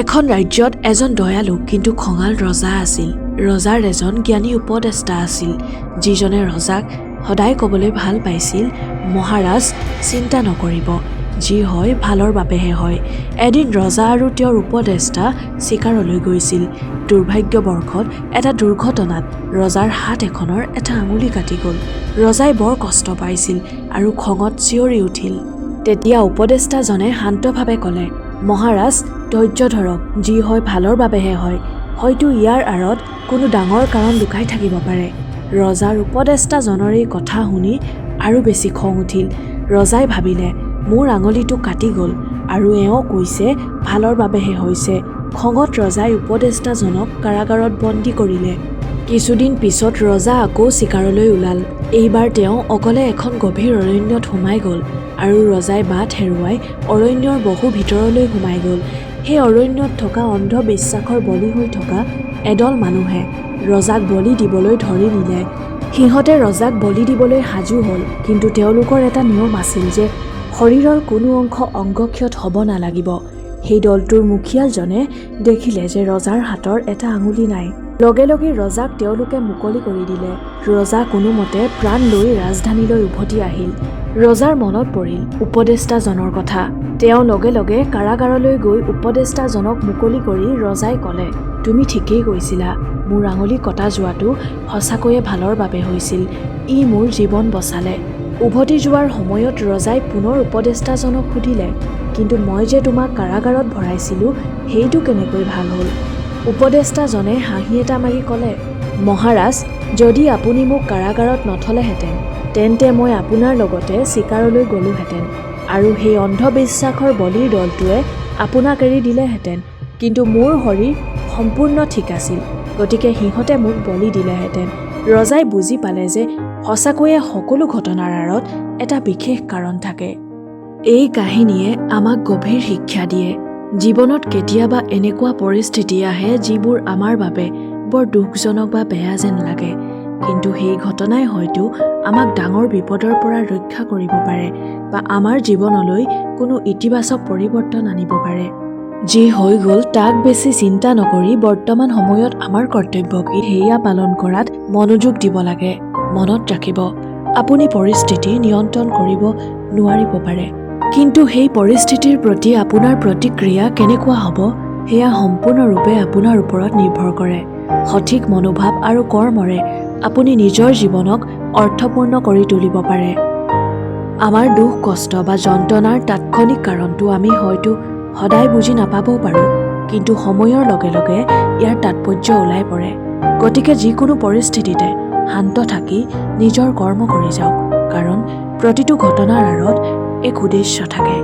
এখন ৰাজ্যত এজন দয়ালু কিন্তু খঙাল ৰজা আছিল। ৰজাৰ এজন জ্ঞানী উপদেষ্টা আছিল, যিজনে ৰজাক সদায় ক'বলৈ ভাল পাইছিল, মহাৰাজ, চিন্তা নকৰিব, যি হয় ভালৰ বাবেহে হয়। এদিন ৰজা আৰু তেওঁৰ উপদেষ্টা চিকাৰলৈ গৈছিল। দুৰ্ভাগ্যবৰ্ষত এটা দুৰ্ঘটনাত ৰজাৰ হাত এখনৰ এটা আঙুলি কাটি গ'ল। ৰজাই বৰ কষ্ট পাইছিল আৰু খঙত চিঞৰি উঠিল। তেতিয়া উপদেষ্টাজনে শান্তভাৱে ক'লে, মহাৰাজ, ধৈৰ্য ধৰক, যি হয় ভালৰ বাবেহে হয়, হয়তো ইয়াৰ আঁৰত কোনো ডাঙৰ কাৰণ লুকাই থাকিব পাৰে। ৰজাৰ উপদেষ্টাজনৰ এই কথা শুনি আৰু বেছি খং উঠিল। ৰজাই ভাবিলে, মোৰ আঙুলিটো কাটি গ'ল আৰু এওঁ কৈছে ভালৰ বাবেহে হৈছে। খঙত ৰজাই উপদেষ্টাজনক কাৰাগাৰত বন্দী কৰিলে। কিছুদিন পিছত ৰজা আকৌ চিকাৰলৈ ওলাল। এইবাৰ তেওঁ অকলে এখন গভীৰ অৰণ্যত সোমাই গ'ল আৰু ৰজাই বাট হেৰুৱাই অৰণ্যৰ বহু ভিতৰলৈ সোমাই গ'ল। সেই অৰণ্যত থকা অন্ধবিশ্বাসৰ বলি হৈ থকা এদল মানুহে ৰজাক বলি দিবলৈ ধৰি নিলে। সিহঁতে ৰজাক বলি দিবলৈ সাজু হ'ল, কিন্তু তেওঁলোকৰ এটা নিয়ম আছিল যে শৰীৰৰ কোনো অংশ অংগক্ষত হ'ব নালাগিব। সেই দলটোৰ মুখিয়ালজনে দেখিলে যে ৰজাৰ হাতৰ এটা আঙুলি নাই। লগে লগে ৰজাক তেওঁলোকে মুকলি কৰি দিলে। ৰজা কোনোমতে প্ৰাণ লৈ ৰাজধানীলৈ উভতি আহিল। ৰজাৰ মনত পৰিল উপদেষ্টাজনৰ কথা। তেওঁ লগে লগে কাৰাগাৰলৈ গৈ উপদেষ্টাজনক মুকলি কৰি ৰজাই ক'লে, তুমি ঠিকেই কৈছিলা, মোৰ আঙুলি কটা যোৱাটো সঁচাকৈয়ে ভালৰ বাবে হৈছিল। ই মোৰ জীৱন বচালে। উভতি যোৱাৰ সময়ত ৰজাই পুনৰ উপদেষ্টাজনক সুধিলে, কিন্তু মই যে তোমাক কাৰাগাৰত ভৰাইছিলোঁ, সেইটো কেনেকৈ ভাল হ'ল? উপদেষ্টাজনে হাঁহি এটা মাৰি ক'লে, মহাৰাজ, যদি আপুনি মোক কাৰাগাৰত নথলেহেঁতেন, তেন্তে মই আপোনাৰ লগতে চিকাৰলৈ গ'লোহেঁতেন আৰু সেই অন্ধবিশ্বাসৰ বলিৰ দলটোৱে আপোনাক এৰি দিলেহেঁতেন। কিন্তু মোৰ শৰীৰ সম্পূৰ্ণ ঠিক আছিল, গতিকে সিহঁতে মোক বলি দিলেহেঁতেন। ৰজাই বুজি পালে যে সঁচাকৈয়ে সকলো ঘটনাৰ আঁৰত এটা বিশেষ কাৰণ থাকে। এই কাহিনীয়ে আমাক গভীৰ শিক্ষা দিয়ে। জীৱনত কেতিয়াবা এনেকুৱা পৰিস্থিতি আহে যিবোৰ আমাৰ বাবে বৰ দুখজনক বা বেয়া যেন লাগে, কিন্তু সেই ঘটনাই হয়তো আমাক ডাঙৰ বিপদৰ পৰা ৰক্ষা কৰিব পাৰে বা আমাৰ জীৱনলৈ কোনো ইতিবাচক পৰিৱৰ্তন আনিব পাৰে। যি হৈ গ'ল তাক বেছি চিন্তা নকৰি বৰ্তমান সময়ত আমাৰ কৰ্তব্য কি সেয়া পালন কৰাত মনোযোগ দিব লাগে। মনত ৰাখিব, আপুনি পৰিস্থিতি নিয়ন্ত্ৰণ কৰিব নোৱাৰিব পাৰে, কিন্তু সেই পৰিস্থিতিৰ প্ৰতি আপোনাৰ প্ৰতিক্ৰিয়া কেনেকুৱা হ'ব সেয়া সম্পূৰ্ণৰূপে আপোনাৰ ওপৰত নিৰ্ভৰ কৰে। সঠিক মনোভাৱ আৰু কৰ্মৰে আপুনি নিজৰ জীৱনক অৰ্থপূৰ্ণ কৰি তুলিব পাৰে। আমাৰ দুখ, কষ্ট বা যন্ত্ৰণাৰ তাৎক্ষণিক কাৰণটো আমি হয়তো সদায় বুজি নাপাবও পাৰোঁ, কিন্তু সময়ৰ লগে লগে ইয়াৰ তাৎপৰ্য ওলাই পৰে। গতিকে যিকোনো পৰিস্থিতিতে শান্ত থাকি নিজৰ কৰ্ম কৰি যাওক, কাৰণ প্ৰতিটো ঘটনাৰ আঁৰত এক উদ্দেশ্য থাকে।